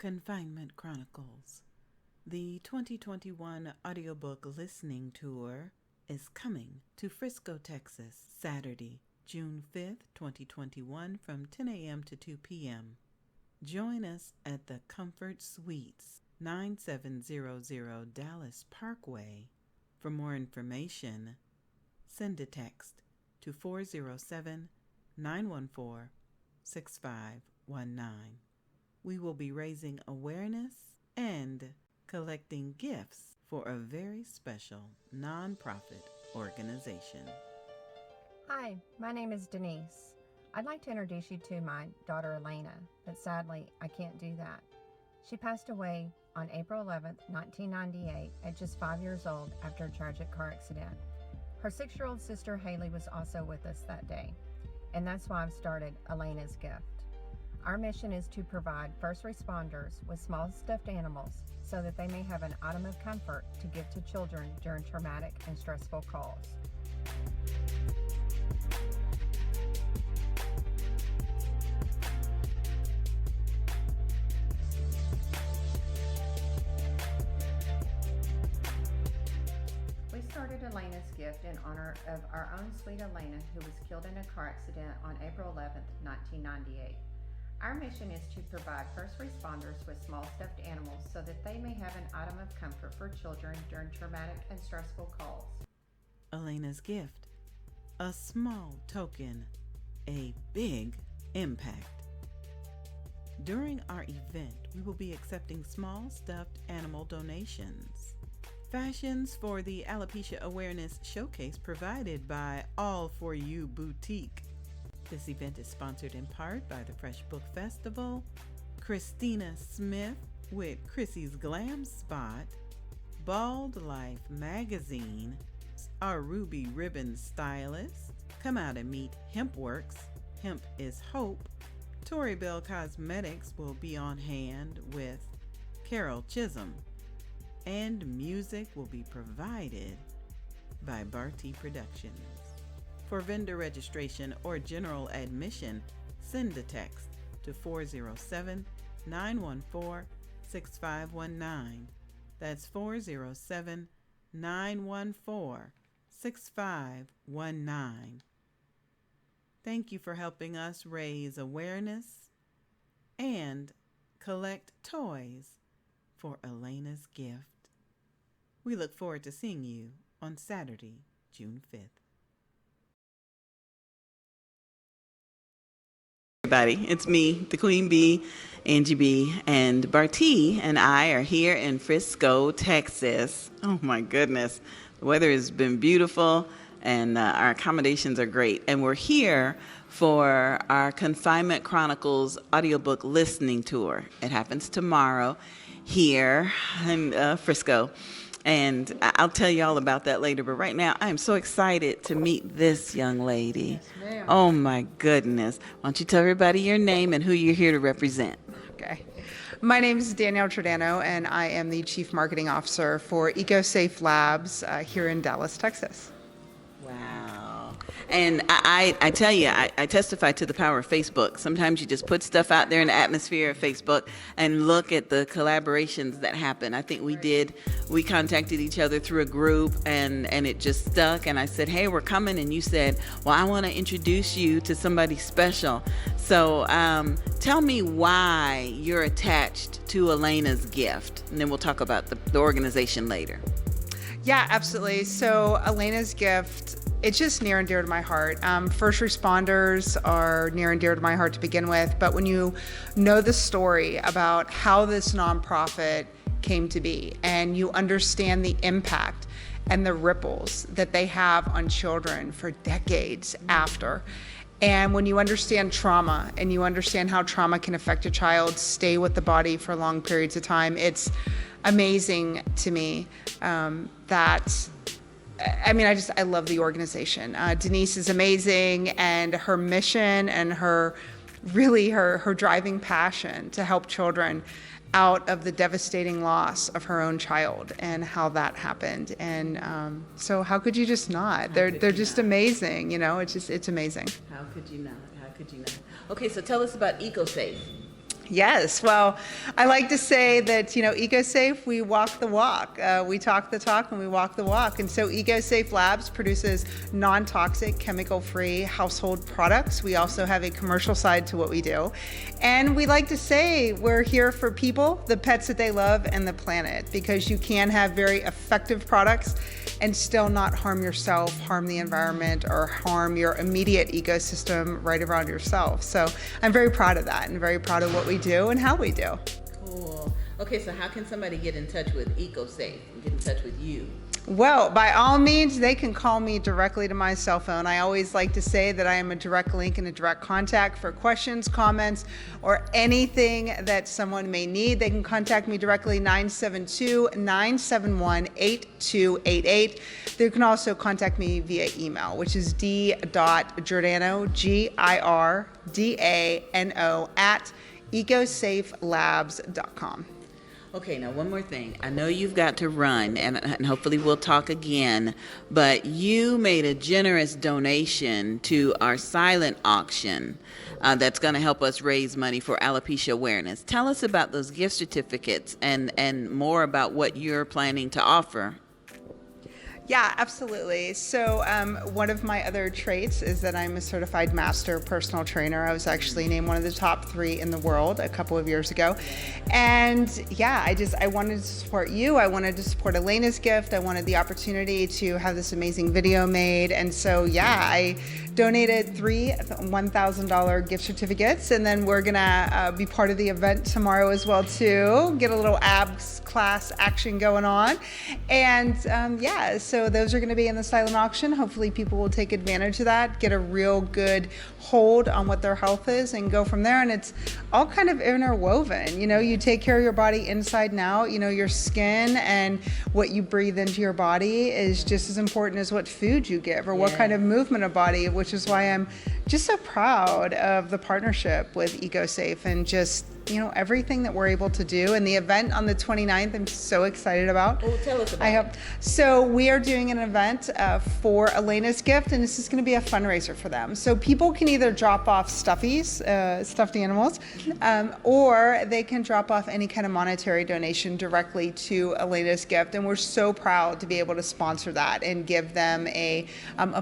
Confinement Chronicles. The 2021 audiobook listening tour is coming to Frisco, Texas, Saturday, June 5th, 2021 from 10 a.m. to 2 p.m. Join us at the Comfort Suites, 9700 Dallas Parkway. For more information, send a text to 407-914-6519. We will be raising awareness and collecting gifts for a very special nonprofit organization. Hi, my name is Denise. I'd like to introduce you to my daughter Alana, but sadly I can't do that. She passed away on April 11th, 1998 at just 5 years old after a tragic car accident. Her 6-year-old sister Haley was also with us that day, and that's why I've started Alana's Gift. Our mission is to provide first responders with small stuffed animals so that they may have an item of comfort to give to children during traumatic and stressful calls. We started Alana's Gift in honor of our own sweet Alana, who was killed in a car accident on April 11th, 1998. Our mission is to provide first responders with small stuffed animals so that they may have an item of comfort for children during traumatic and stressful calls. Alana's Gift. A small token, a big impact. During our event, we will be accepting small stuffed animal donations. Fashions for the Alopecia Awareness Showcase provided by All For You Boutique. This event is sponsored in part by the Fresh Book Festival, Christina Smith with Chrissy's Glam Spot, Bald Life Magazine, our Ruby Ribbon Stylist, come out and meet Hempworks, Hemp is Hope, Tori Bell Cosmetics will be on hand with Carol Chisholm, and music will be provided by Barty Productions. For vendor registration or general admission, send a text to 407-914-6519. That's 407-914-6519. Thank you for helping us raise awareness and collect toys for Alana's Gift. We look forward to seeing you on Saturday, June 5th. Everybody, it's me, the Queen Bee, Angie B, and Barty and I are here in Frisco, Texas. Oh my goodness, the weather has been beautiful and our accommodations are great. And we're here for our Confinement Chronicles audiobook listening tour. It happens tomorrow here in Frisco. And I'll tell you all about that later. But right now, I am so excited to meet this young lady. Yes, ma'am. Oh, my goodness. Why don't you tell everybody your name and who you're here to represent? Okay. My name is Danielle Tredano, and I am the Chief Marketing Officer for EcoSafe Labs here in Dallas, Texas. Wow. And I tell you, I testify to the power of Facebook. Sometimes you just put stuff out there in the atmosphere of Facebook and look at the collaborations that happen. I think we contacted each other through a group and it just stuck. And I said, hey, we're coming. And you said, well, I want to introduce you to somebody special. So tell me why you're attached to Alana's Gift. And then we'll talk about the organization later. Yeah, absolutely. So Alana's Gift, it's just near and dear to my heart. First responders are near and dear to my heart to begin with, but when you know the story about how this nonprofit came to be and you understand the impact and the ripples that they have on children for decades after, and when you understand trauma and you understand how trauma can affect a child, stay with the body for long periods of time, it's amazing to me I love the organization. Denise is amazing, and her mission and her driving passion to help children out of the devastating loss of her own child and how that happened. And so how could you just not? They're just amazing, it's amazing. How could you not? Okay, so tell us about EcoSafe. Yes. Well, I like to say that, EcoSafe, we walk the walk. We talk the talk and we walk the walk. And so EcoSafe Labs produces non-toxic, chemical-free household products. We also have a commercial side to what we do. And we like to say we're here for people, the pets that they love, and the planet, because you can have very effective products and still not harm yourself, harm the environment, or harm your immediate ecosystem right around yourself. So I'm very proud of that and very proud of what we do and how we do. Cool. Okay, so how can somebody get in touch with EcoSafe and get in touch with you? Well, by all means, they can call me directly to my cell phone. I always like to say that I am a direct link and a direct contact for questions, comments, or anything that someone may need. They can contact me directly, 972-971-8288. They can also contact me via email, which is d.giordano, Giordano, @ecosafelabs.com. Okay, now one more thing. I know you've got to run, and hopefully we'll talk again, but you made a generous donation to our silent auction that's going to help us raise money for alopecia awareness. Tell us about those gift certificates and more about what you're planning to offer. Yeah, absolutely. So one of my other traits is that I'm a certified master personal trainer. I was actually named one of the top 3 in the world a couple of years ago. And yeah, I wanted to support you. I wanted to support Alana's gift. I wanted the opportunity to have this amazing video made. And so, yeah, I donated 3 $1,000 gift certificates. And then we're going to be part of the event tomorrow as well, too. Get a little abs class action going on. And yeah, so those are going to be in the silent auction. Hopefully people will take advantage of that, get a real good hold on what their health is, and go from there. And it's all kind of interwoven. You take care of your body inside and out. Your skin and what you breathe into your body is just as important as what food you give or what kind of movement of body, which is why I'm just so proud of the partnership with EcoSafe and just everything that we're able to do. And the event on the 29th, I'm so excited about. Oh, tell us about I hope. So we are doing an event for Alana's gift, and this is going to be a fundraiser for them. So people can either drop off stuffies, stuffed animals, or they can drop off any kind of monetary donation directly to Alana's gift. And we're so proud to be able to sponsor that and give them a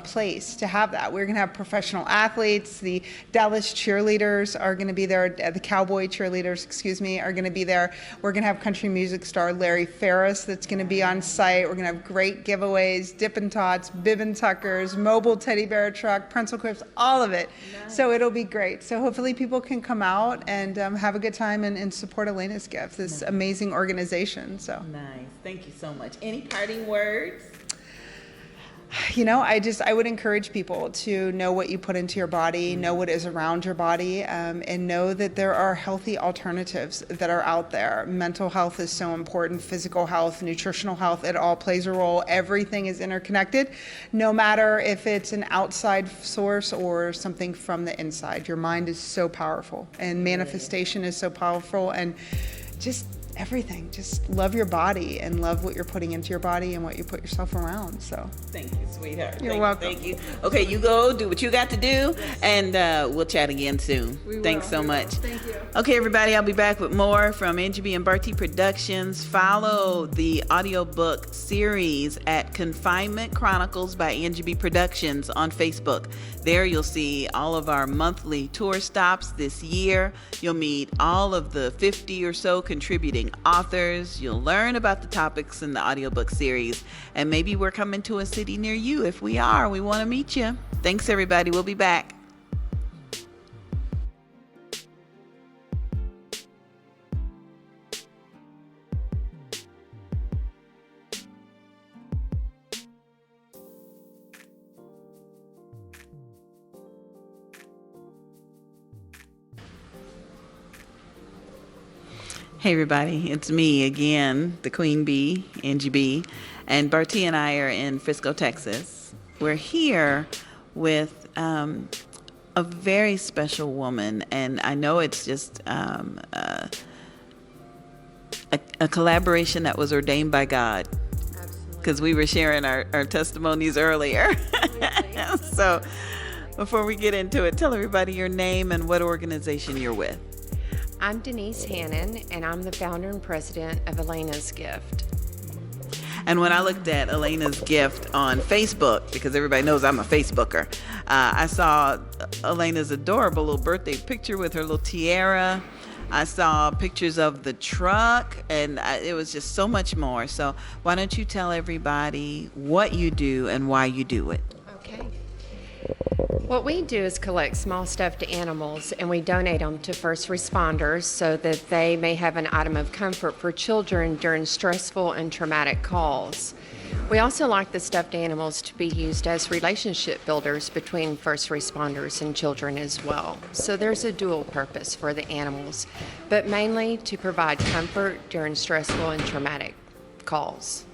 place to have that. We're going to have professional athletes. The Dallas cheerleaders are going to be there. The Cowboy cheerleaders, are going to be there. We're going to have country music star Larry Ferris that's going to be on site. We're going to have great giveaways, Dippin' Tots, Bibbin' Tuckers, mobile teddy bear truck, pencil quips, all of it. Nice. So it'll be great. So hopefully people can come out and have a good time and support Alana's gift, this amazing organization. So nice. Thank you so much. Any parting words? I would encourage people to know what you put into your body, know what is around your body, and know that there are healthy alternatives that are out there. Mental health is so important, physical health, nutritional health, it all plays a role. Everything is interconnected, no matter if it's an outside source or something from the inside. Your mind is so powerful, and manifestation is so powerful, and just everything. Just love your body and love what you're putting into your body and what you put yourself around. So thank you, sweetheart. You're welcome. Thank you. Okay, you go do what you got to do, and we'll chat again soon. Thanks so much. Thank you. Okay, everybody, I'll be back with more from NGB and Barty Productions. Follow the audiobook series at Confinement Chronicles by NGB Productions on Facebook. There you'll see all of our monthly tour stops this year. You'll meet all of the 50 or so contributing authors. You'll learn about the topics in the audiobook series, and maybe we're coming to a city near you. If we are, we want to meet you. Thanks, everybody. We'll be back. Hey everybody, it's me again, the Queen Bee, NGB, and Barty and I are in Frisco, Texas. We're here with a very special woman, and I know it's just a collaboration that was ordained by God. Because we were sharing our testimonies earlier. So before we get into it, tell everybody your name and what organization you're with. I'm Denise Hannon, and I'm the founder and president of Alana's Gift. And when I looked at Elena's gift on Facebook, because everybody knows I'm a Facebooker, I saw Elena's adorable little birthday picture with her little tiara. I saw pictures of the truck, and it was just so much more. So why don't you tell everybody what you do and why you do it? Okay. What we do is collect small stuffed animals, and we donate them to first responders so that they may have an item of comfort for children during stressful and traumatic calls. We also like the stuffed animals to be used as relationship builders between first responders and children as well. So there's a dual purpose for the animals, but mainly to provide comfort during stressful and traumatic calls.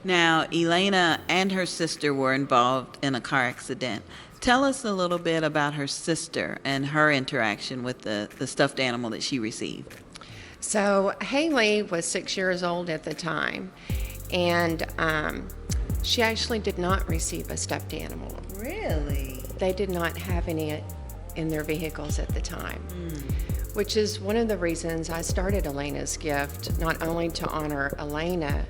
Now, Elena and her sister were involved in a car accident. Tell us a little bit about her sister and her interaction with the stuffed animal that she received. So Haley was 6 years old at the time, and she actually did not receive a stuffed animal. Really? They did not have any in their vehicles at the time, which is one of the reasons I started Elena's Gift, not only to honor Elena,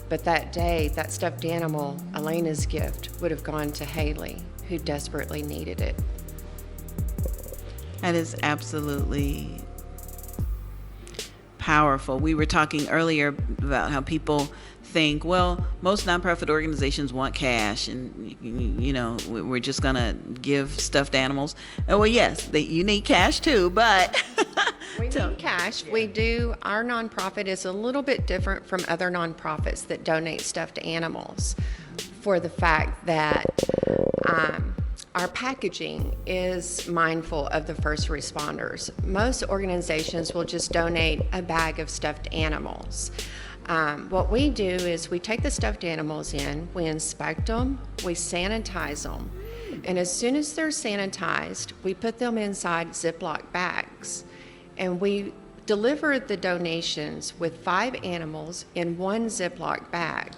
but that day, that stuffed animal, Elena's Gift, would have gone to Haley, who desperately needed it. That is absolutely powerful. We were talking earlier about how people think, well, most nonprofit organizations want cash, and we're just gonna give stuffed animals. Oh, well, yes, you need cash too, but we need cash. We do. Our nonprofit is a little bit different from other nonprofits that donate stuffed animals, for the fact that our packaging is mindful of the first responders. Most organizations will just donate a bag of stuffed animals. What we do is we take the stuffed animals in, we inspect them, we sanitize them, and as soon as they're sanitized, we put them inside Ziploc bags, and we deliver the donations with 5 animals in 1 Ziploc bag.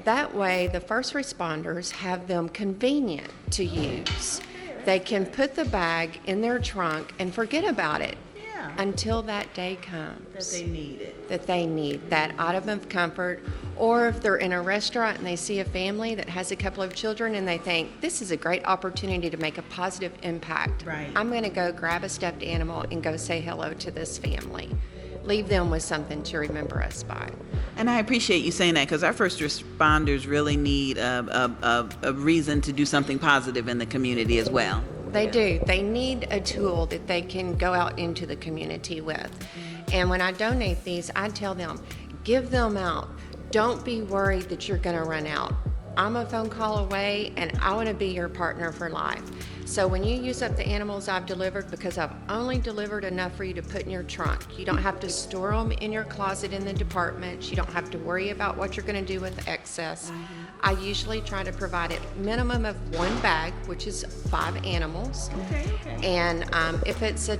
That way, the first responders have them convenient to use. They can put the bag in their trunk and forget about it until that day comes. that they need it. That they need that item of comfort. Or if they're in a restaurant and they see a family that has a couple of children and they think, this is a great opportunity to make a positive impact. Right. I'm going to go grab a stuffed animal and go say hello to this family. Leave them with something to remember us by. And I appreciate you saying that, because our first responders really need a reason to do something positive in the community as well. They do. They need a tool that they can go out into the community with. And when I donate these, I tell them, give them out. Don't be worried that you're going to run out. I'm a phone call away, and I want to be your partner for life. So when you use up the animals I've delivered, because I've only delivered enough for you to put in your trunk, you don't have to store them in your closet in the department. You don't have to worry about what you're going to do with the excess. I usually try to provide a minimum of 1 bag, which is 5 animals. Okay. And if it's a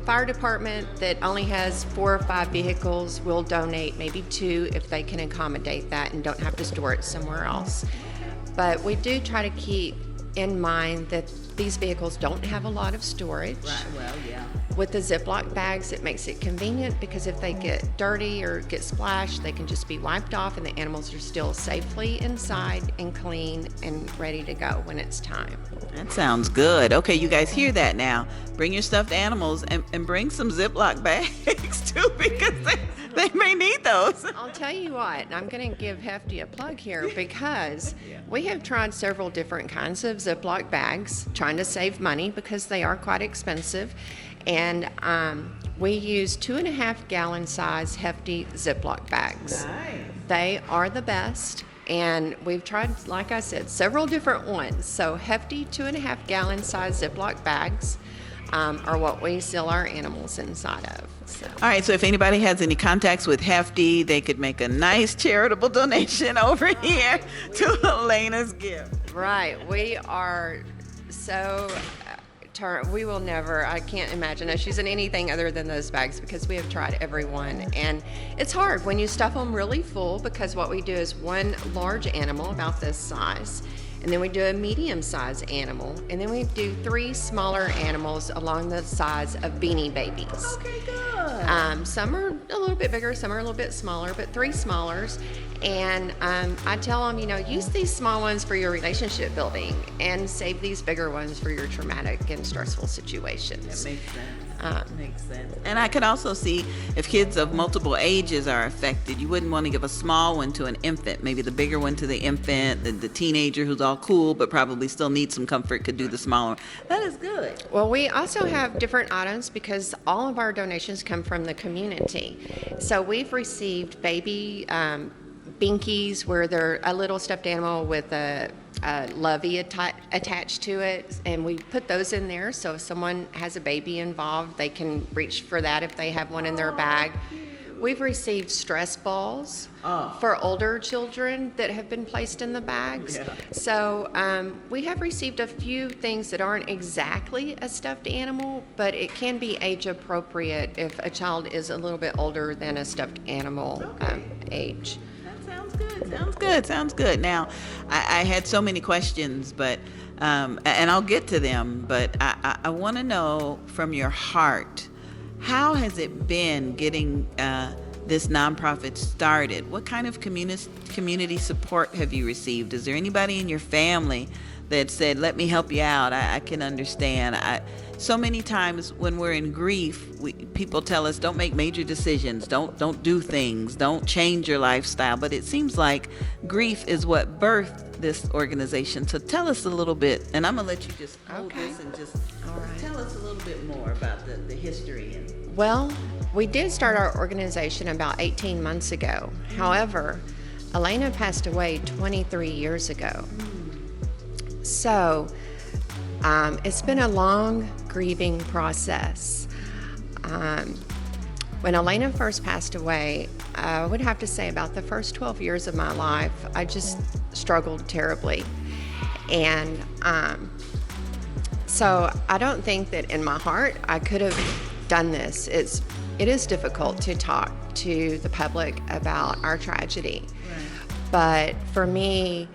fire department that only has 4 or 5 vehicles, we'll donate maybe 2 if they can accommodate that and don't have to store it somewhere else. But we do try to keep in mind that these vehicles don't have a lot of storage. Right, well, yeah. With the Ziploc bags, it makes it convenient because if they get dirty or get splashed, they can just be wiped off and the animals are still safely inside and clean and ready to go when it's time. That sounds good. Okay, you guys hear that now. Bring your stuffed animals and bring some Ziploc bags too, because they may need those. I'll tell you what, I'm going to give Hefty a plug here because we have tried several different kinds of Ziploc bags, trying to save money because they are quite expensive. And we use 2.5 gallon size Hefty Ziploc bags. Nice. They are the best. And we've tried, like I said, several different ones. So Hefty 2.5 gallon size Ziploc bags are what we seal our animals inside of. So. All right, so if anybody has any contacts with Hefty, they could make a nice charitable donation over here to Elena's Gift. Right. We are so... we will never, I can't imagine us using anything other than those bags because we have tried every one. And it's hard when you stuff them really full because what we do is 1 large animal about this size, And then we do a medium-sized animal. And then we do 3 smaller animals along the size of Beanie Babies. Okay, good. Some are a little bit bigger, some are a little bit smaller, but 3 smallers. And I tell them, use these small ones for your relationship building and save these bigger ones for your traumatic and stressful situations. That makes sense. Makes sense. And I can also see if kids of multiple ages are affected, you wouldn't want to give a small one to an infant. Maybe the bigger one to the infant, the teenager who's all cool but probably still needs some comfort could do the smaller one. That is good. Well, we also have different items because all of our donations come from the community. So we've received baby binkies where they're a little stuffed animal with a lovey attached to it, and we put those in there so if someone has a baby involved, they can reach for that if they have one in their bag. We've received stress balls for older children that have been placed in the bags. Yeah. So we have received a few things that aren't exactly a stuffed animal, but it can be age appropriate if a child is a little bit older than a stuffed animal age. Sounds good. Now, I had so many questions, but and I'll get to them, but I want to know from your heart, how has it been getting this nonprofit started? What kind of community support have you received? Is there anybody in your family that said, let me help you out, I can understand? So many times when we're in grief, people tell us, don't make major decisions, don't do things, don't change your lifestyle. But it seems like grief is what birthed this organization. So tell us a little bit, and I'm going to let you just hold this and just tell us a little bit more about the history. Well, we did start our organization about 18 months ago. However, Alana passed away 23 years ago. So it's been a long grieving process. When Alana first passed away, I would have to say about the first 12 years of my life, I just struggled terribly. And so I don't think that in my heart I could have done this. It is difficult to talk to the public about our tragedy. Right. But for me,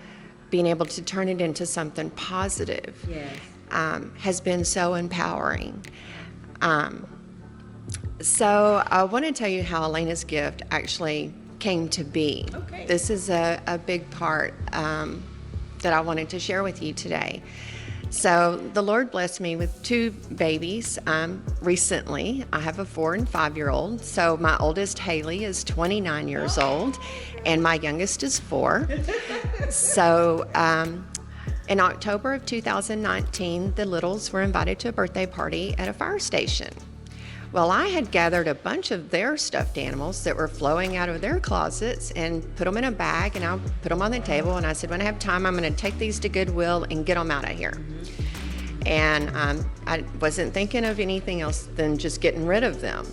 being able to turn it into something positive has been so empowering. So I want to tell you how Alana's gift actually came to be. Okay. This is a big part that I wanted to share with you today. So the Lord blessed me with 2 babies recently. I have a 4 and 5-year-old. So my oldest, Haley, is 29 years old, and my youngest is 4. So in October of 2019, the littles were invited to a birthday party at a fire station. Well, I had gathered a bunch of their stuffed animals that were flowing out of their closets and put them in a bag, and I put them on the table, and I said, when I have time, I'm going to take these to Goodwill and get them out of here. And I wasn't thinking of anything else than just getting rid of them.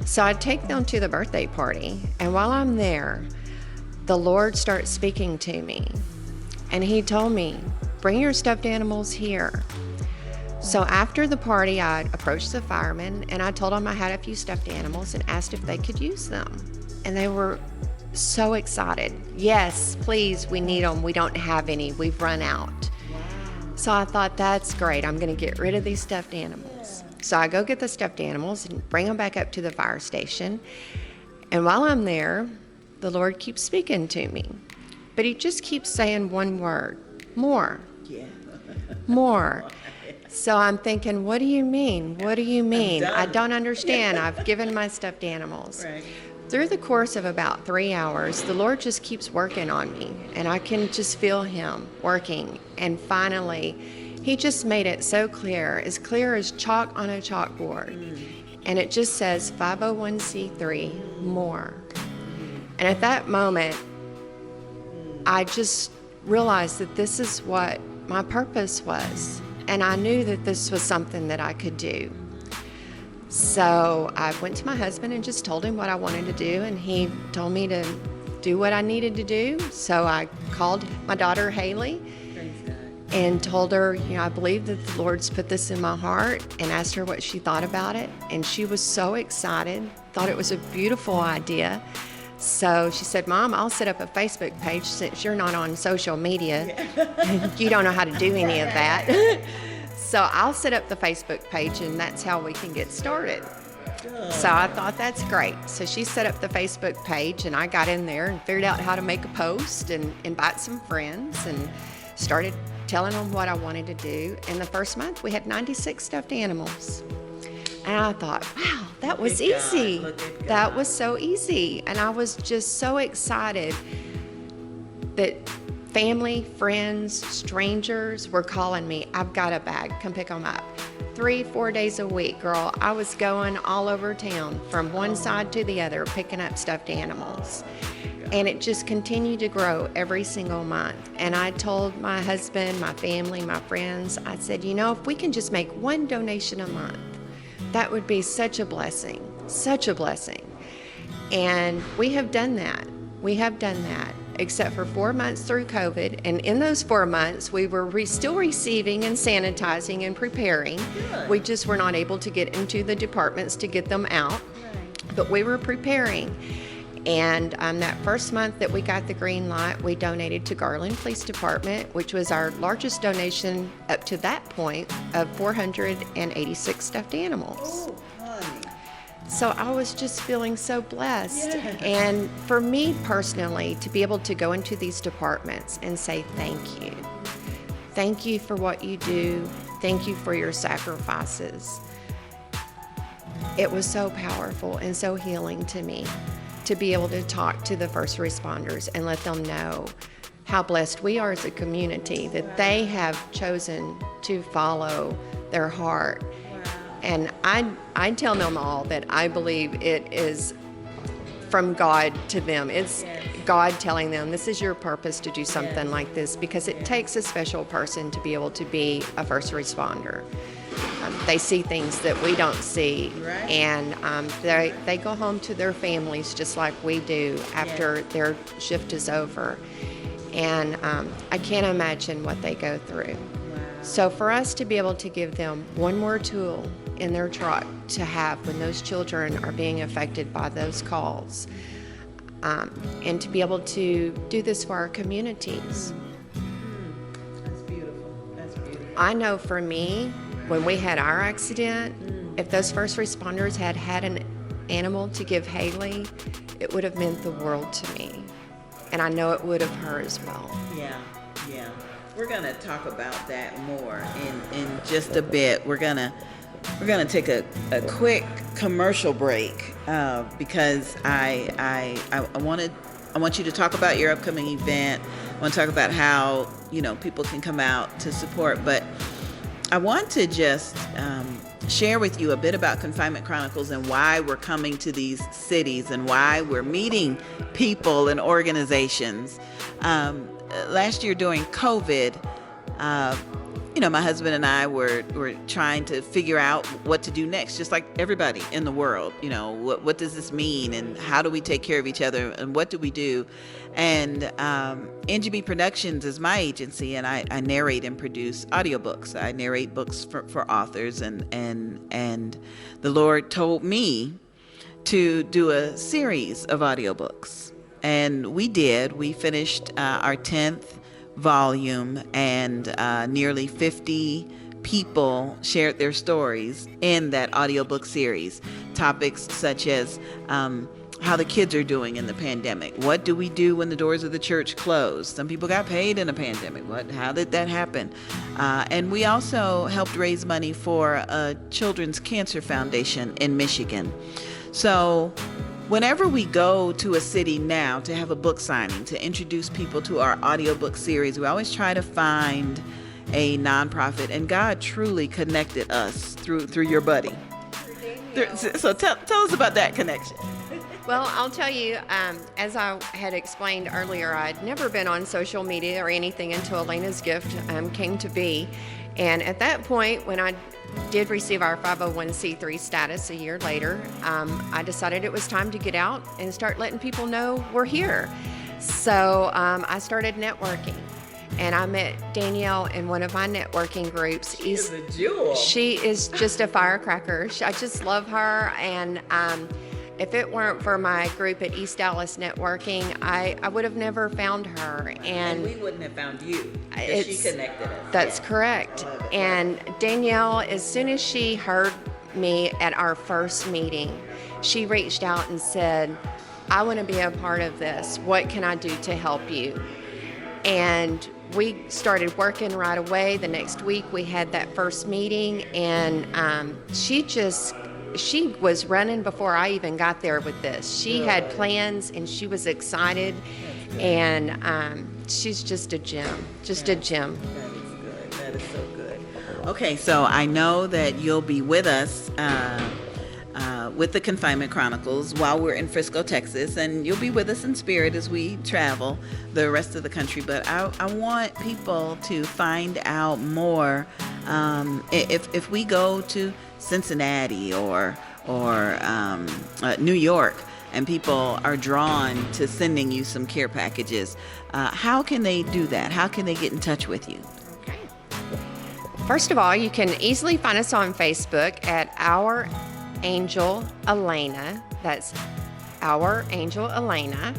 So I take them to the birthday party, and while I'm there, the Lord starts speaking to me, and He told me, bring your stuffed animals here. So after the party, I approached the firemen and I told them I had a few stuffed animals and asked if they could use them. And they were so excited. Yes, please, we need them. We don't have any. We've run out. Wow. So I thought, that's great. I'm going to get rid of these stuffed animals. So I go get the stuffed animals and bring them back up to the fire station. And while I'm there, the Lord keeps speaking to me. But He just keeps saying one word, more. Yeah. More. So I'm thinking, what do you mean? What do you mean? I don't understand. I've given my stuffed animals. Right. Through the course of about 3 hours, the Lord just keeps working on me, and I can just feel Him working. And finally, He just made it so clear as chalk on a chalkboard. And it just says 501c3 more. And at that moment, I just realized that this is what my purpose was. And I knew that this was something that I could do. So I went to my husband and just told him what I wanted to do, and he told me to do what I needed to do. So I called my daughter Haley and told her, I believe that the Lord's put this in my heart, and asked her what she thought about it. And she was so excited, thought it was a beautiful idea. So she said, Mom, I'll set up a Facebook page since you're not on social media. You don't know how to do any of that. So I'll set up the Facebook page, and that's how we can get started. So I thought that's great. So she set up the Facebook page, and I got in there and figured out how to make a post and invite some friends and started telling them what I wanted to do. And the first month we had 96 stuffed animals. And I thought, wow, that was easy. That was so easy. And I was just so excited that family, friends, strangers were calling me, I've got a bag, come pick them up. 3-4 days a week, girl. I was going all over town from one side to the other, picking up stuffed animals. And it just continued to grow every single month. And I told my husband, my family, my friends, I said, you know, if we can just make one donation a month, that would be such a blessing, such a blessing. And we have done that. We have done that, except for 4 months through COVID. And in those 4 months, we were still receiving and sanitizing and preparing. Good. We just were not able to get into the departments to get them out, but we were preparing. And that first month that we got the green light, we donated to Garland Police Department, which was our largest donation up to that point of 486 stuffed animals. Oh, honey. So I was just feeling so blessed. Yes. And for me personally, to be able to go into these departments and say thank you. Thank you for what you do. Thank you for your sacrifices. It was so powerful and so healing to me to be able to talk to the first responders and let them know how blessed we are as a community, that they have chosen to follow their heart. And I tell them all that I believe it is from God to them. It's God telling them, this is your purpose to do something like this, because it takes a special person to be able to be a first responder. They see things that we don't see, and they go home to their families just like we do after their shift is over. And I can't imagine what they go through. So for us to be able to give them one more tool in their truck to have when those children are being affected by those calls, and to be able to do this for our communities. That's beautiful. That's beautiful. I know for me, when we had our accident, if those first responders had had an animal to give Haley, it would have meant the world to me. And I know it would have her as well. Yeah. We're going to talk about that more in just a bit. We're going to take a quick commercial break because I want you to talk about your upcoming event. I want to talk about how, people can come out to support, but I want to just share with you a bit about Confinement Chronicles and why we're coming to these cities and why we're meeting people and organizations. Last year during COVID, my husband and I were trying to figure out what to do next, just like everybody in the world. What does this mean, and how do we take care of each other, and what do we do? And NGB Productions is my agency, and I narrate and produce audiobooks. I narrate books for authors, and the Lord told me to do a series of audiobooks. And we did. We finished our 10th volume, and nearly 50 people shared their stories in that audiobook series. Topics such as how the kids are doing in the pandemic. What do we do when the doors of the church close? Some people got paid in a pandemic. How did that happen? And we also helped raise money for a children's cancer foundation in Michigan. So whenever we go to a city now to have a book signing, to introduce people to our audiobook series, we always try to find a nonprofit, and God truly connected us through your buddy. So tell us about that connection. Well, I'll tell you, as I had explained earlier, I'd never been on social media or anything until Alana's Gift came to be. And at that point, when I did receive our 501c3 status a year later, I decided it was time to get out and start letting people know we're here. So I started networking, and I met Danielle in one of my networking groups. She is a jewel. She is just a firecracker. I just love her, and If it weren't for my group at East Dallas Networking, I would have never found her. And we wouldn't have found you because she connected us. That's Yeah. correct. And Danielle, as soon as she heard me at our first meeting, she reached out and said, I want to be a part of this. What can I do to help you? And we started working right away. The next week we had that first meeting, and she was running before I even got there with this. She had plans and she was excited, and she's just a gem, a gem. That is good. That is so good. Okay, so I know that you'll be with us with the Confinement Chronicles while we're in Frisco, Texas, and you'll be with us in spirit as we travel the rest of the country. But I want people to find out more. If we go to Cincinnati or New York, and people are drawn to sending you some care packages, how can they do that? How can they get in touch with you? Okay. First of all, you can easily find us on Facebook at Our Angel Alana. That's Our Angel Alana.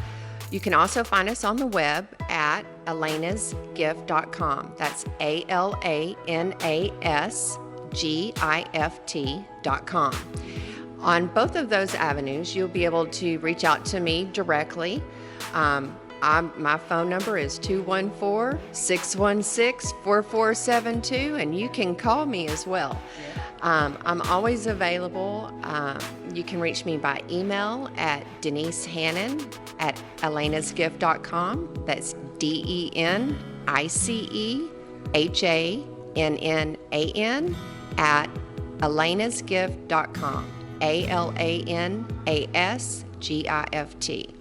You can also find us on the web at alanasgift.com. That's ALANASGIFT.com. On both of those avenues, you'll be able to reach out to me directly. My phone number is 214-616-4472, and you can call me as well. I'm always available. You can reach me by email at denicehannon@alanasgift.com. That's DENICEHANNAN at alanasgift.com. ALANASGIFT.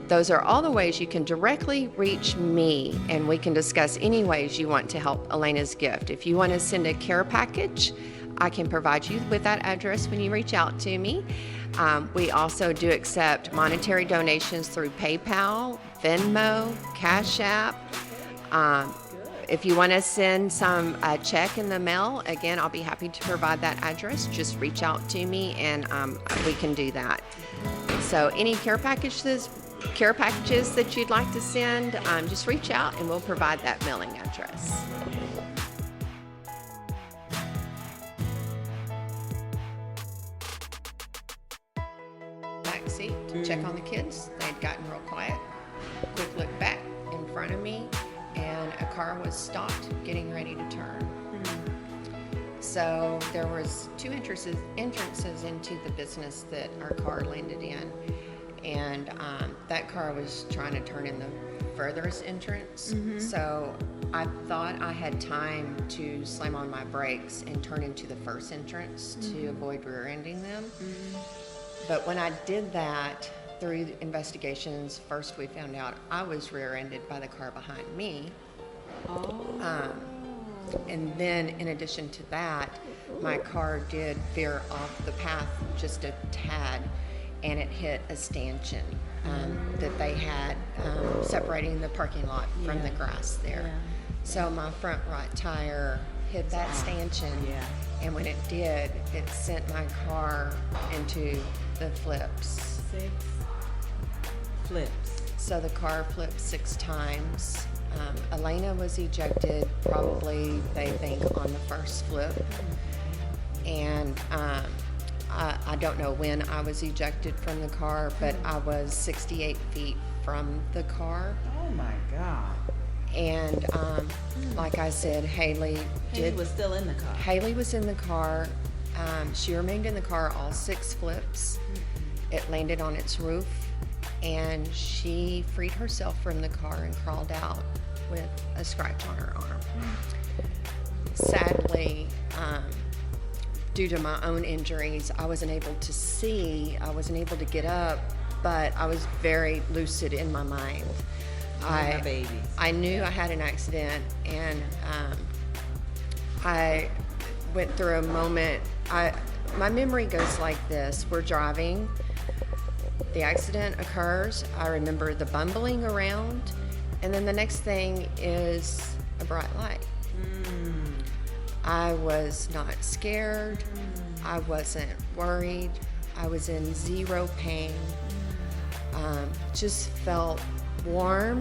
Those are all the ways you can directly reach me, and we can discuss any ways you want to help Elena's Gift. If you want to send a care package, I can provide you with that address when you reach out to me. We also do accept monetary donations through PayPal, Venmo, Cash App. If you want to send some check in the mail, again, I'll be happy to provide that address. Just reach out to me, and we can do that. So any care packages that you'd like to send, just reach out and we'll provide that mailing address. Back seat to check on the kids. They'd gotten real quiet. Quick look back in front of me, and a car was stopped getting ready to turn. So there was two entrances into the business that our car landed in, and that car was trying to turn in the furthest entrance. So I thought I had time to slam on my brakes and turn into the first entrance to avoid rear-ending them. But when I did that, through investigations, first we found out I was rear-ended by the car behind me. And then in addition to that, my car did veer off the path just a tad, and it hit a stanchion that they had separating the parking lot from the grass there. So my front right tire hit that stanchion, and when it did, it sent my car into the flips. 6 flips. So the car flipped 6 times. Alana was ejected probably, they think, on the first flip. And I don't know when I was ejected from the car, but I was 68 feet from the car. Oh my God. And like I said, Haley was still in the car. Haley was in the car. She remained in the car all 6 flips. It landed on its roof, and she freed herself from the car and crawled out with a scratch on her arm. Sadly, due to my own injuries, I wasn't able to see, I wasn't able to get up, but I was very lucid in my mind. I knew I had an accident, and I went through a moment. My memory goes like this. We're driving. The accident occurs. I remember the bumbling around, and then the next thing is a bright light. I was not scared. I wasn't worried. I was in zero pain. Just felt warm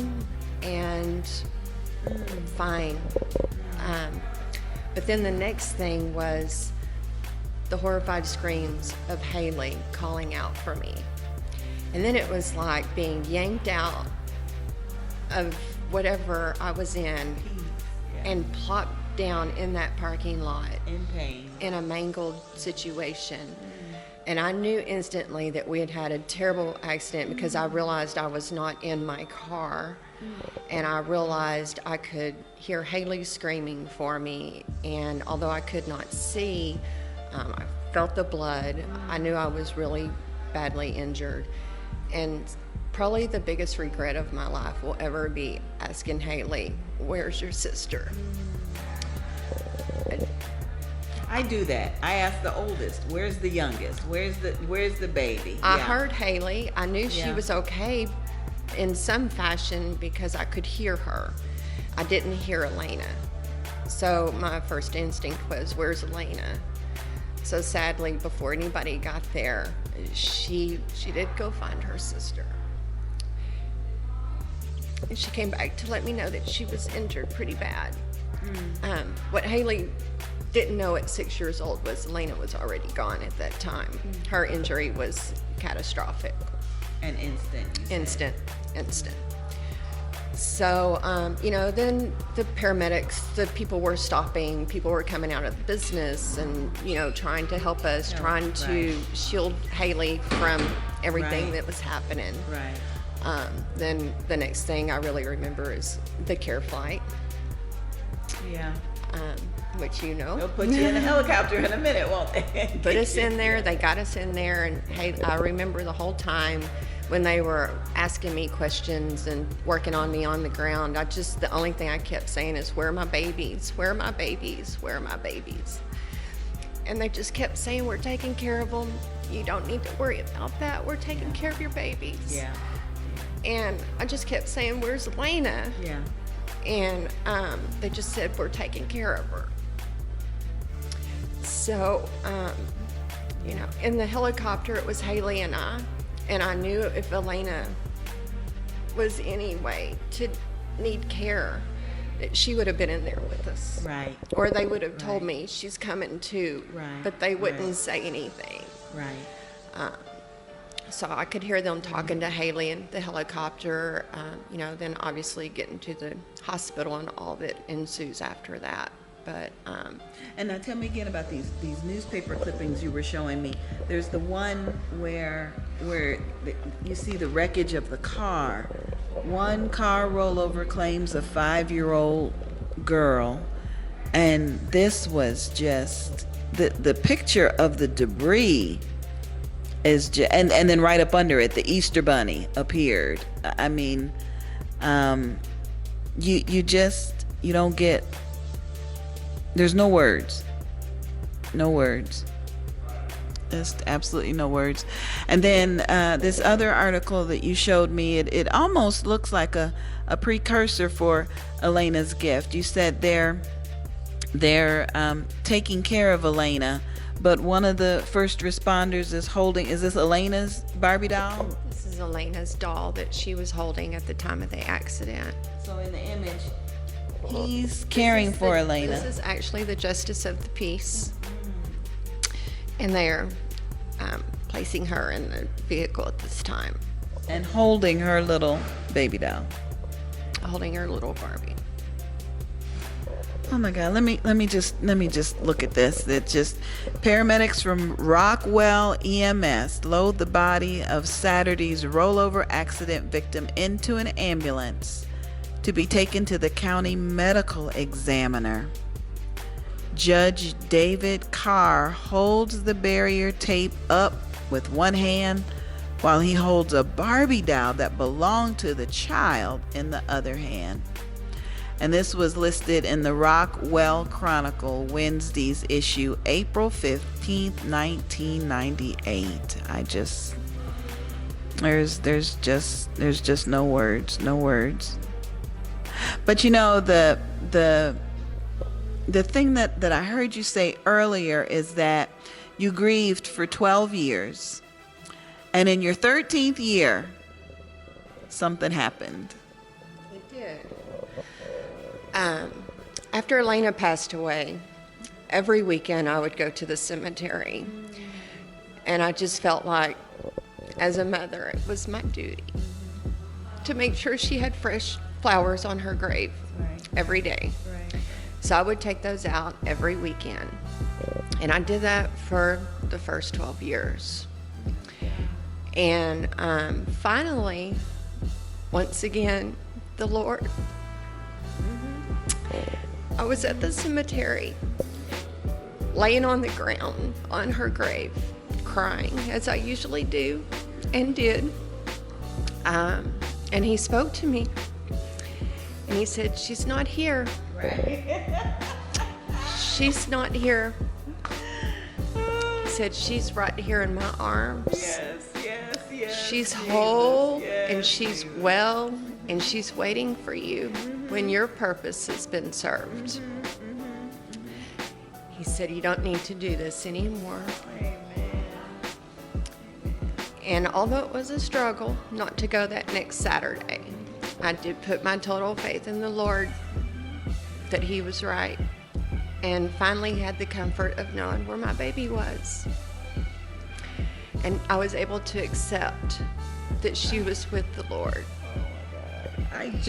and fine. But then the next thing was the horrified screams of Haley calling out for me. And then it was like being yanked out of whatever I was in and plopped down in that parking lot In pain. in a mangled situation. And I knew instantly that we had had a terrible accident because I realized I was not in my car. And I realized I could hear Haley screaming for me. And although I could not see, I felt the blood. I knew I was really badly injured. And probably the biggest regret of my life will ever be asking Haley, "Where's your sister?" I do that. I ask the oldest, "Where's the youngest? Where's the baby?" I heard Haley. I knew she Yeah. was okay in some fashion because I could hear her. I didn't hear Elena. So my first instinct was, "Where's Elena?" So sadly, before anybody got there, she did go find her sister. And she came back to let me know that she was injured pretty bad. What Haley didn't know at 6 years old was Elena was already gone at that time. Her injury was catastrophic. An instant. you said. Instant. So, then the paramedics, the people were stopping, people were coming out of the business and, trying to help us, trying to shield Haley from everything Right. that was happening. Right. Then the next thing I really remember is the care flight, Yeah. which They'll put you in a helicopter in a minute, won't they? put us in there. They got us in there, and I remember the whole time when they were asking me questions and working on me on the ground. The only thing I kept saying is, "Where are my babies? Where are my babies? Where are my babies?" And they just kept saying, "We're taking care of them. You don't need to worry about that. We're taking care of your babies." Yeah. And I just kept saying, "Where's Elena?" Yeah. And they just said, "We're taking care of her." So, in the helicopter, it was Haley and I knew if Elena was any way to need care, that she would have been in there with us. Right. Or they would have told me, "She's coming too," Right, but they wouldn't right. say anything. Right. So I could hear them talking to Haley in the helicopter, then obviously getting to the hospital and all that ensues after that. But And now tell me again about these newspaper clippings you were showing me. There's the one where you see the wreckage of the car. One car rollover claims a 5-year-old girl, and this was just the picture of the debris is just, and then right up under it, the Easter Bunny appeared. I mean, you don't get. There's no words. No words. Just absolutely no words. And then this other article that you showed me, it almost looks like a precursor for Elena's gift. You said they're taking care of Elena, but one of the first responders is holding. Is this Elena's Barbie doll? this is Elena's doll that she was holding at the time of the accident. So in the image, he's caring for Elena. This is actually the justice of the peace. And they're placing her in the vehicle at this time, And holding her little baby doll. holding her little Barbie. Oh my God! Let me just look at this. It just paramedics from Rockwell EMS load the body of Saturday's rollover accident victim into an ambulance to be taken to the county medical examiner. Judge David Carr holds the barrier tape up with one hand while he holds a Barbie doll that belonged to the child in the other hand. And this was listed in the Rockwell Chronicle, Wednesday's issue, April 15th, 1998. There's just no words. But the thing that I heard you say earlier is that you grieved for 12 years And in your 13th year, something happened. It did. After Alana passed away, every weekend I would go to the cemetery. And I just felt like, as a mother, it was my duty to make sure she had fresh flowers on her grave every day. So I would take those out every weekend. And I did that for the first 12 years. And finally, once again, the Lord, I was at the cemetery, laying on the ground on her grave, crying, as I usually do and did. And he spoke to me, and he said, "She's not here. She's not here." He said, "She's right here in my arms. She's whole, and she's well, and she's waiting for you when your purpose has been served." He said, "You don't need to do this anymore." And although it was a struggle not to go that next Saturday, I did put my total faith in the Lord that he was right, and finally had the comfort of knowing where my baby was. And I was able to accept that she was with the Lord. I've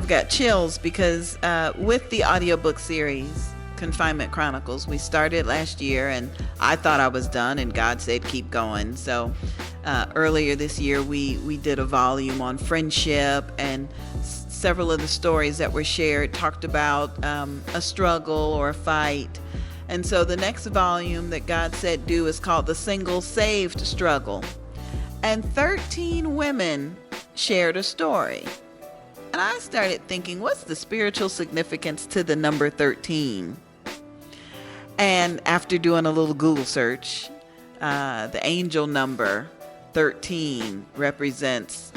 got chills because with the audiobook series, Confinement Chronicles, we started last year, and I thought I was done, and God said keep going. So earlier this year we did a volume on friendship, and several of the stories that were shared talked about a struggle or a fight. And so the next volume that God said do is called The Single Saved Struggle. And 13 women shared a story. And I started thinking, what's the spiritual significance to the number 13? And after doing a little Google search, the angel number 13 represents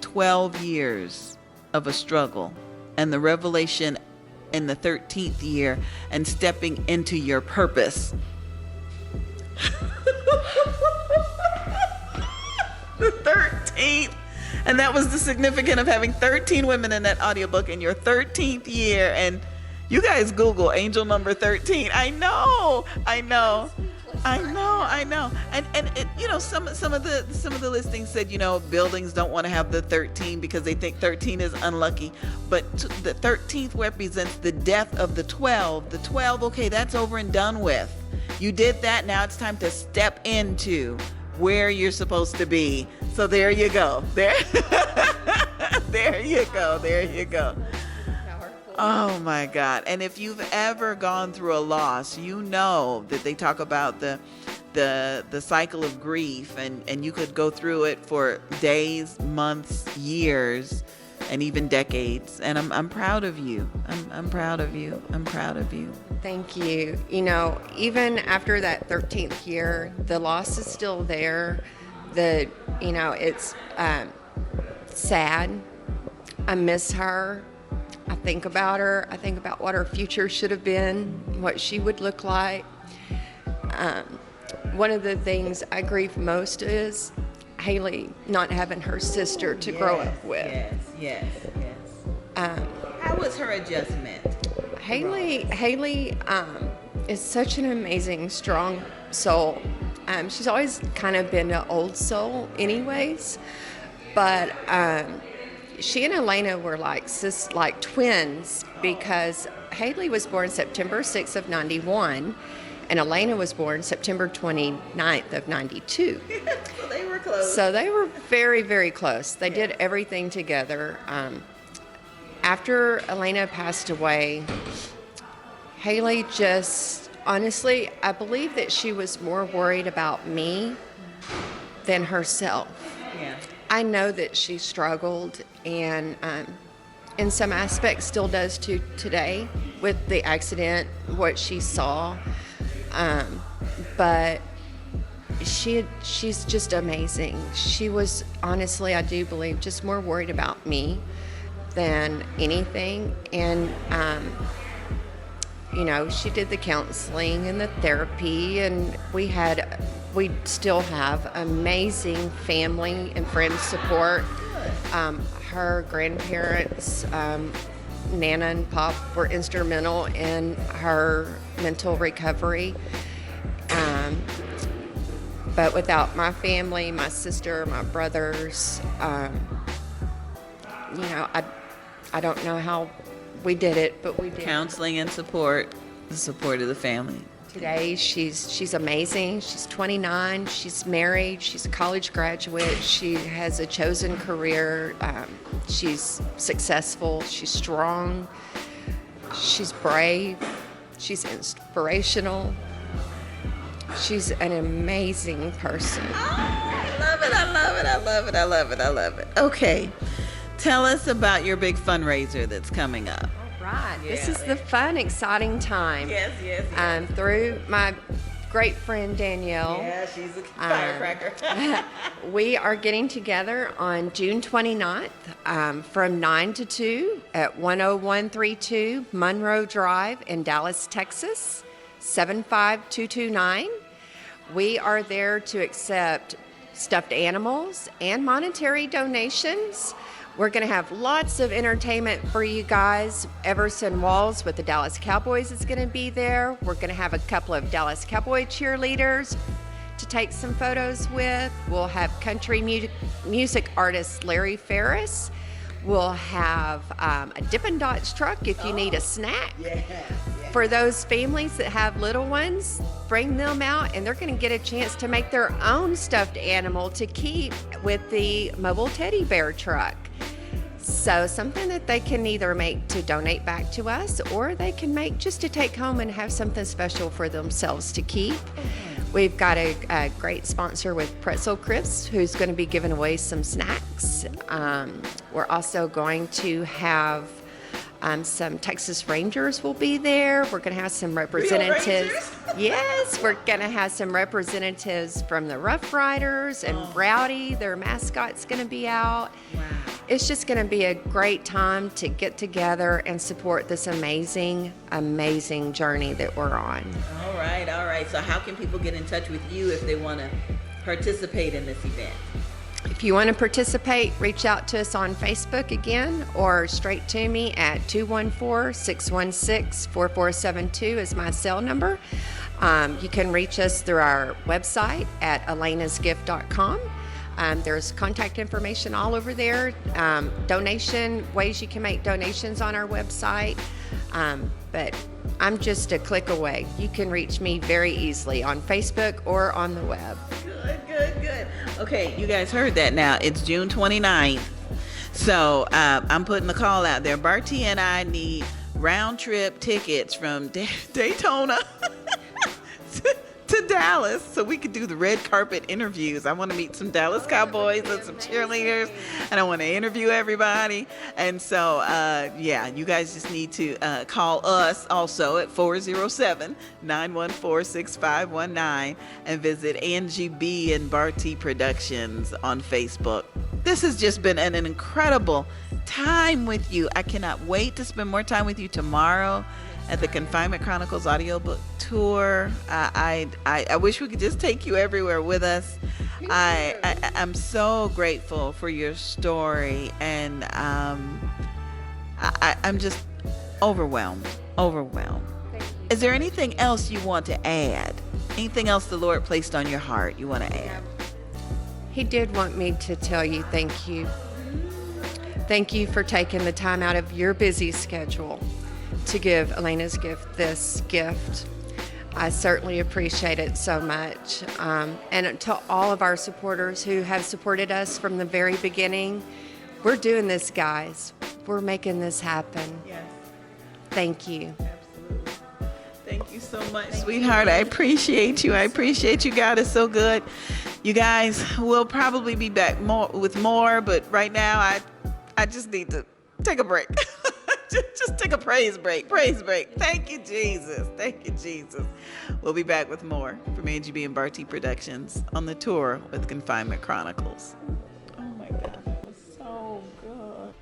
12 years of a struggle, and the revelation in the 13th year and stepping into your purpose. The 13th. And that was the significance of having 13 women in that audiobook in your 13th year. And you guys Google angel number 13. I know. And it, some of the listings said, buildings don't want to have the 13 because they think 13 is unlucky. But the 13th represents the death of the 12. The 12, okay, that's over and done with. You did that. Now it's time to step into where you're supposed to be. So there you go. There you go. Oh my God. And if you've ever gone through a loss, you know that they talk about the cycle of grief, and you could go through it for days, months, years, and even decades. And I'm proud of you. I'm proud of you. I'm proud of you. Thank you. Even after that 13th year, the loss is still there. It's sad. I miss her. I think about her. I think about what her future should have been, what she would look like. One of the things I grieve most is Haley not having her sister to grow up with. Yes. How was her adjustment? Haley is such an amazing, strong soul. She's always kind of been an old soul anyways, but she and Alana were like twins, because Haley was born September 6th of 91, and Alana was born September 29th of 92. So they were close. So they were very, very close. They did everything together. After Alana passed away, Haley just, honestly, I believe that she was more worried about me than herself. Yeah. I know that she struggled, and in some aspects still does today with the accident, what she saw. But she's just amazing. She was, honestly, I do believe, just more worried about me than anything. And she did the counseling and the therapy, and we still have amazing family and friend support. Her grandparents, Nana and Pop, were instrumental in her mental recovery. But without my family, my sister, my brothers, I don't know how we did it, but we did. Counseling and support, the support of the family. Today, she's amazing. She's 29. She's married. She's a college graduate. She has a chosen career. She's successful. She's strong. She's brave. She's inspirational. She's an amazing person. Oh, I love it. I love it. I love it. I love it. I love it. Okay. Tell us about your big fundraiser that's coming up. Right. Yeah, this is the fun, exciting time. Yes. Through my great friend Danielle. Yeah, she's a firecracker. We are getting together on June 29th from 9 to 2 at 10132 Monroe Drive in Dallas, Texas, 75229. We are there to accept stuffed animals and monetary donations. We're going to have lots of entertainment for you guys. Everson Walls with the Dallas Cowboys is going to be there. We're going to have a couple of Dallas Cowboy cheerleaders to take some photos with. We'll have country music artist Larry Ferris. We'll have a Dippin' Dots truck if you need a snack. Yeah. For those families that have little ones, bring them out and they're going to get a chance to make their own stuffed animal to keep with the mobile teddy bear truck. So something that they can either make to donate back to us, or they can make just to take home and have something special for themselves to keep. We've got a great sponsor with Pretzel Crisps who's going to be giving away some snacks. We're also going to have some Texas Rangers will be there. We're going to have some representatives. Yes, we're going to have some representatives from the Rough Riders and Rowdy. Their mascot's going to be out. Wow. It's just going to be a great time to get together and support this amazing, amazing journey that we're on. All right. So how can people get in touch with you if they want to participate in this event? If you want to participate, reach out to us on Facebook again, or straight to me at 214-616-4472 is my cell number. You can reach us through our website at alanasgift.com. There's contact information all over there, donation, ways you can make donations on our website. But I'm just a click away. You can reach me very easily on Facebook or on the web. Good. Okay, you guys heard that now. It's June 29th. So I'm putting the call out there. Barty and I need round trip tickets from Daytona to Dallas so we could do the red carpet interviews. I want to meet some Dallas Cowboys and some cheerleaders, and I want to interview everybody. And so, you guys just need to call us also at 407-914-6519 and visit Angie B. and Barty Productions on Facebook. This has just been an incredible time with you. I cannot wait to spend more time with you tomorrow at the Confinement Chronicles audiobook tour. I wish we could just take you everywhere with us. I'm so grateful for your story, and I'm just overwhelmed. Is there anything else you want to add? Anything else the Lord placed on your heart you want to add? He did want me to tell you thank you. Thank you for taking the time out of your busy schedule to give Alana's Gift this gift. I certainly appreciate it so much. And to all of our supporters who have supported us from the very beginning, we're doing this, guys. We're making this happen. Yes. Thank you. Absolutely. Thank you so much, sweetheart. I appreciate you. God is so good. You guys, we'll probably be back with more, but right now I just need to take a break. Just take a praise break. Thank you, Jesus. We'll be back with more from Angie B. and Barty Productions on the tour with Confinement Chronicles. Oh my God, that was so good.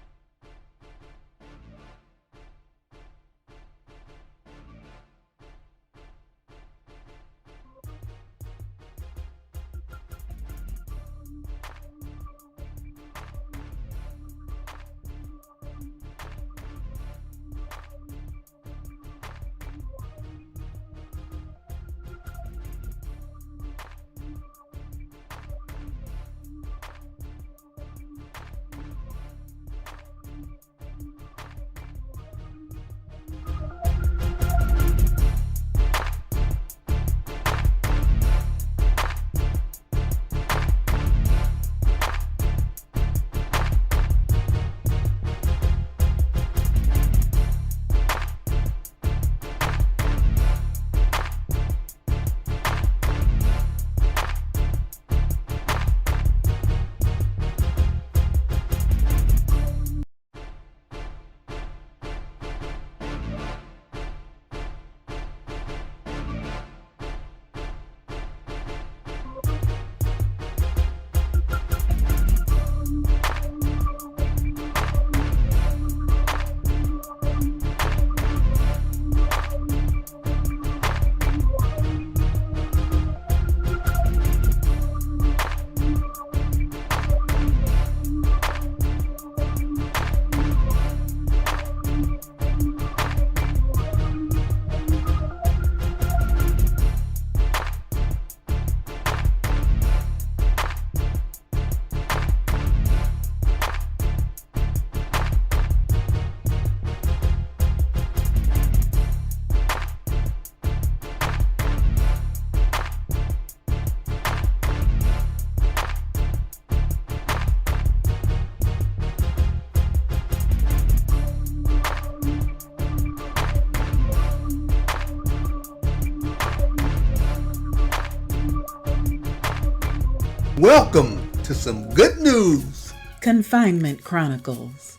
Welcome to some good news. Confinement Chronicles.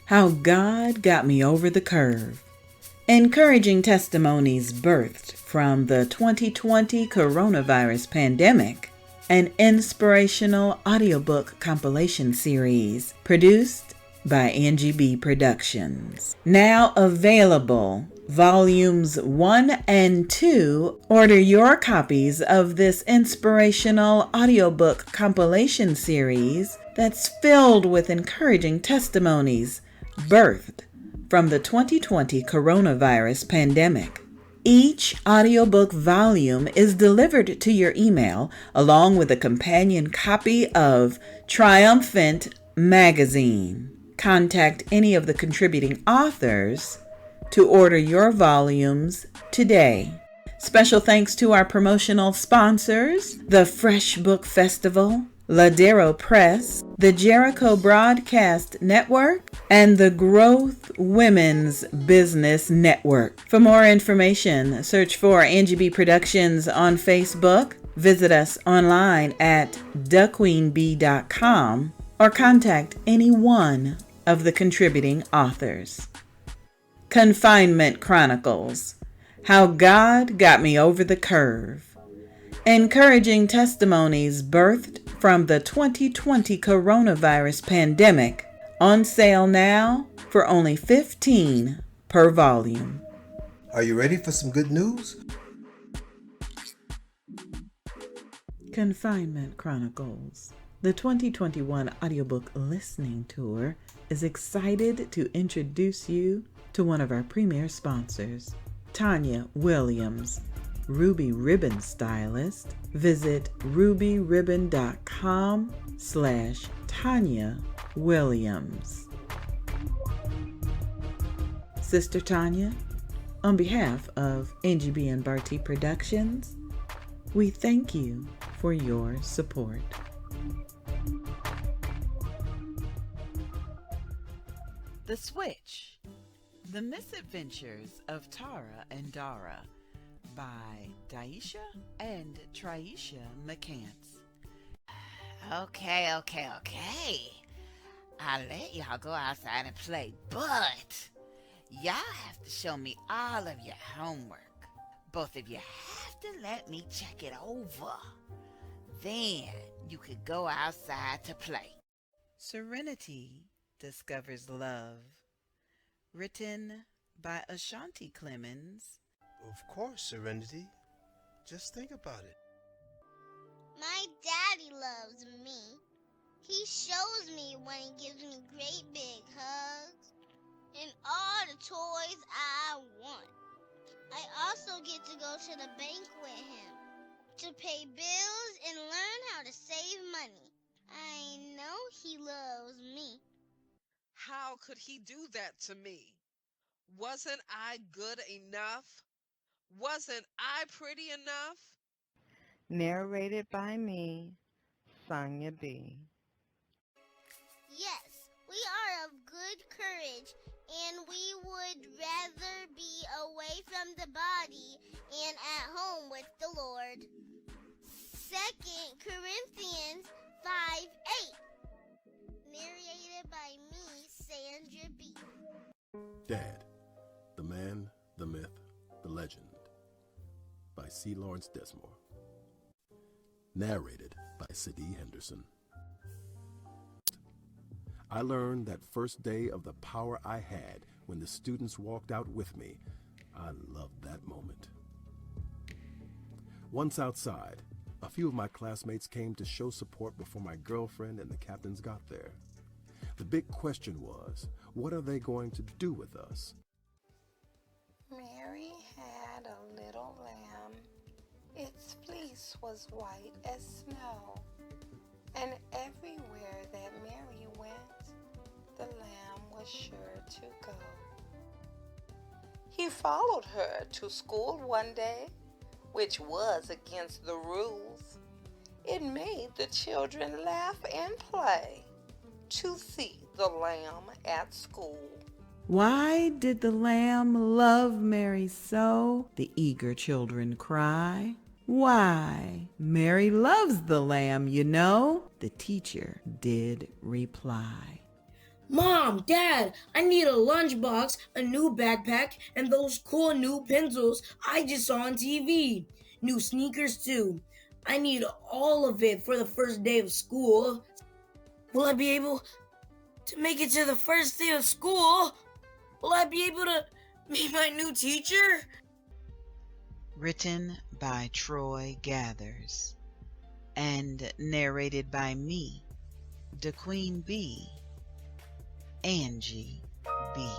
How God Got Me Over the Curve. Encouraging testimonies birthed from the 2020 coronavirus pandemic. An inspirational audiobook compilation series produced by NGB Productions. Now available, volumes 1 and 2. Order your copies of this inspirational audiobook compilation series that's filled with encouraging testimonies birthed from the 2020 coronavirus pandemic. Each audiobook volume is delivered to your email along with a companion copy of Triumphant Magazine. Contact any of the contributing authors to order your volumes today. Special thanks to our promotional sponsors, the Fresh Book Festival, Ladero Press, the Jericho Broadcast Network, and the Growth Women's Business Network. For more information, search for NGB Productions on Facebook, visit us online at thequeenbee.com, or contact any one of the contributing authors. Confinement Chronicles. How God Got Me Over the Curve. Encouraging testimonies birthed from the 2020 coronavirus pandemic. On sale now for only $15 per volume. Are you ready for some good news? Confinement Chronicles. The 2021 audiobook listening tour is excited to introduce you to one of our premier sponsors, Tanya Williams, Ruby Ribbon Stylist. Visit rubyribbon.com/Tanya Williams. Sister Tanya, on behalf of NGB and Barty Productions, we thank you for your support. The Switch. The Misadventures of Tara and Dara by Daisha and Triisha McCants. Okay. I'll let y'all go outside and play, but y'all have to show me all of your homework. Both of you have to let me check it over. Then you could go outside to play. Serenity Discovers Love. Written by Ashanti Clemens. Of course, Serenity. Just think about it. My daddy loves me. He shows me when he gives me great big hugs and all the toys I want. I also get to go to the bank with him to pay bills and learn how to save money. I know he loves me. How could he do that to me? Wasn't I good enough? Wasn't I pretty enough? Narrated by me, Sonia B. Yes, we are of good courage, and we would rather be away from the body and at home with the Lord. 2 Corinthians 5:8. Narrated by me, Sandra B. Dad, the Man, the Myth, the Legend by C. Lawrence Desmore. Narrated by Sidney Henderson. I learned that first day of the power I had when the students walked out with me. I loved that moment. Once outside, a few of my classmates came to show support before my girlfriend and the captains got there. The big question was, what are they going to do with us? Mary had a little lamb. Its fleece was white as snow, and everywhere that Mary went, the lamb was sure to go. He followed her to school one day, which was against the rules. It made the children laugh and play to see the lamb at school. Why did the lamb love Mary so? The eager children cry. "Why, Mary loves the lamb, you know," the teacher did reply. Mom, Dad, I need a lunchbox, a new backpack, and those cool new pencils I just saw on TV. New sneakers, too. I need all of it for the first day of school. Will I be able to make it to the first day of school? Will I be able to meet my new teacher? Written by Troy Gathers and narrated by me, DeQueen B. Angie B.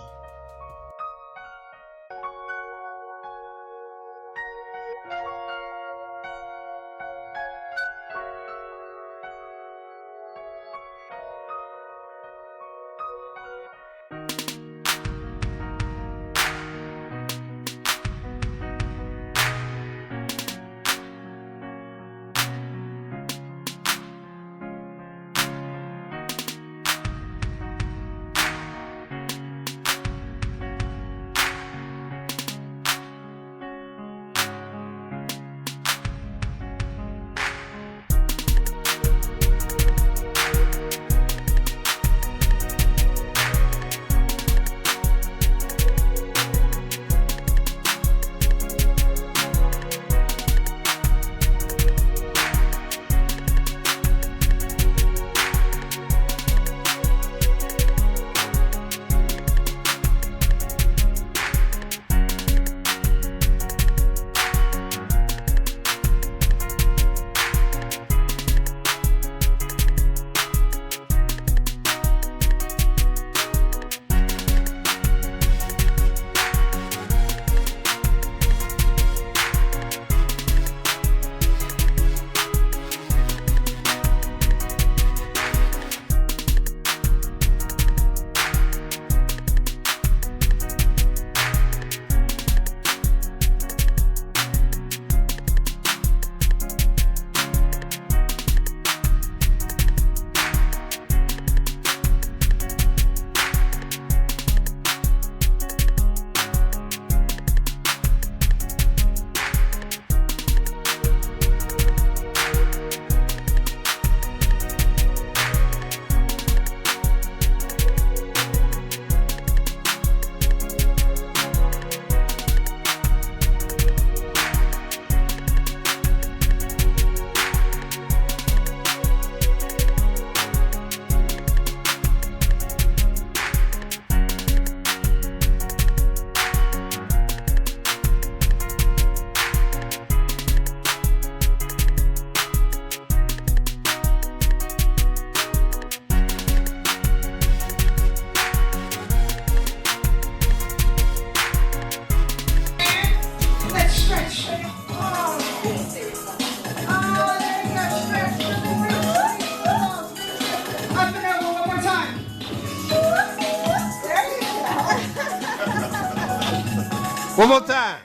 One more time.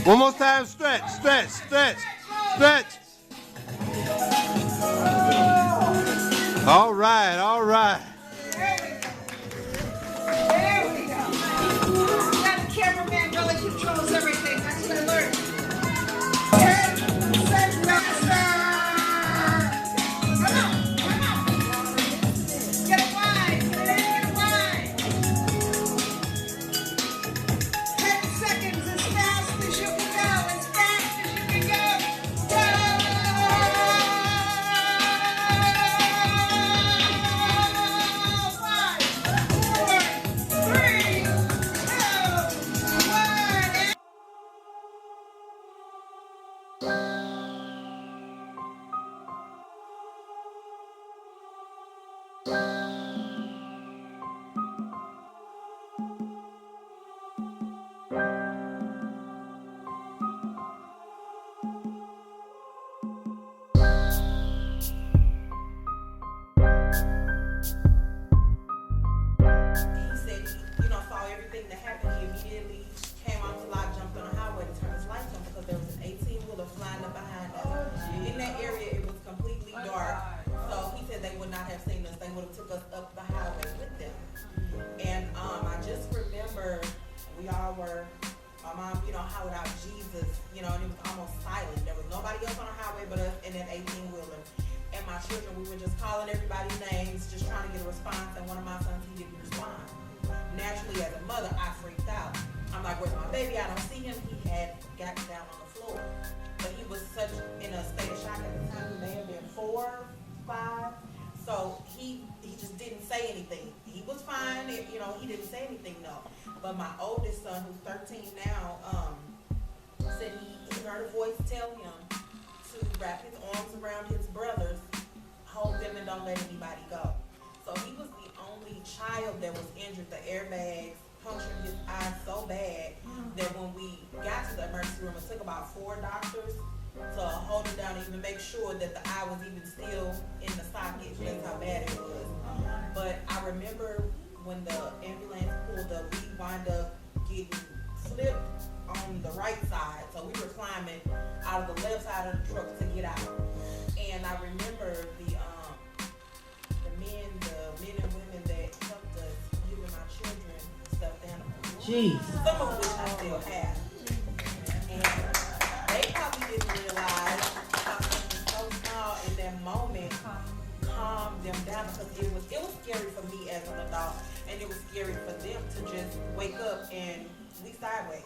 One more time. Stretch, stretch, stretch, stretch. All right, all right. There we go. That cameraman really controls everything. That's what I learned. 10 seconds faster. Come on, come on. Get it wide, get it wide. 10 seconds as fast as you can go, as fast as you can go. My mom, hollered out Jesus, and it was almost silent. There was nobody else on the highway but us and that 18-wheeler. And my children, we were just calling everybody's names, just trying to get a response. And one of my sons, he didn't respond. Naturally, as a mother, I freaked out. I'm like, where's my baby? I don't see him. He had gotten down on the floor. But he was in a state of shock at the time. He may have been 4, 5. So he just didn't say anything. He was fine. He didn't say anything, though. But my oldest son, who's 13 now, said he heard a voice tell him to wrap his arms around his brothers, hold them, and don't let anybody go. So he was the only child that was injured. The airbags punctured his eyes so bad that when we got to the emergency room, it took about 4 doctors to hold him down and even make sure that the eye was even still in the socket. That's how bad it was. But I remember when the ambulance pulled up, we wound up getting flipped on the right side. So we were climbing out of the left side of the truck to get out. And I remember the men and women that helped us giving my children stuffed animals. Jeez. Some of which I still have. And they probably didn't realize something so small in that moment calmed them down, because it was scary for me as an adult, and it was scary for them to just wake up and we sideways.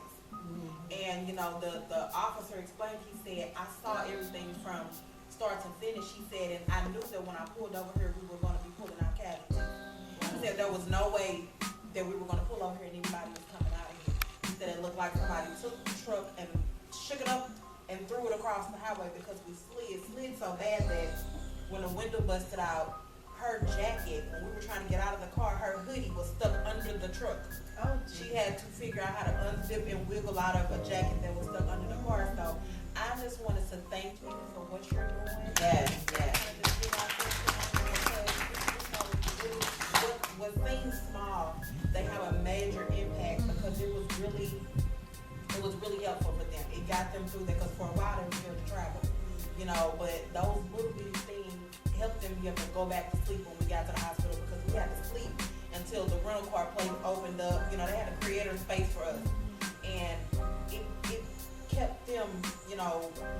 And the officer explained, he said, I saw everything from start to finish. He said, and I knew that when I pulled over here, we were going to be pulling out casualties. He said there was no way that we were going to pull over here and anybody was coming out of here. He said it looked like somebody took the truck and shook it up and threw it across the highway, because we slid so bad that when the window busted out, her jacket, when we were trying to get out of the car, her hoodie was stuck under the truck. Oh, she had to figure out how to unzip and wiggle out of a jacket that was stuck under the car. So I just wanted to thank you for what you're doing. Yes. What seems small, they have a major impact, because it was really helpful for them. It got them through that, because for a while they were scared to travel, but those little bitty things helped them be able to go back to sleep when we got to the hospital, because we had to sleep until the rental car place opened up. They had to create a space for us, and it kept them,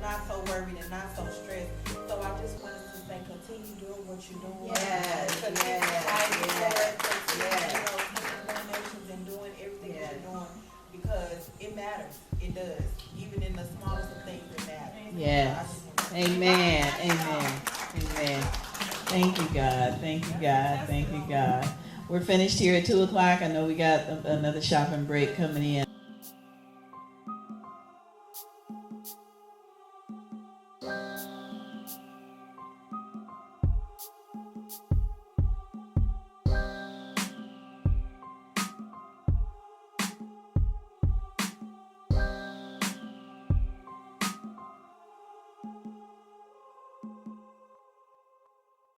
not so worried and not so stressed. So I just wanted to say, continue doing what you're doing. Continue and doing everything that you're doing, because it matters. It does. Even in the smallest of things, it matters. Yes. Amen. Thank you, God. We're finished here at 2 o'clock. I know we got another shopping break coming in.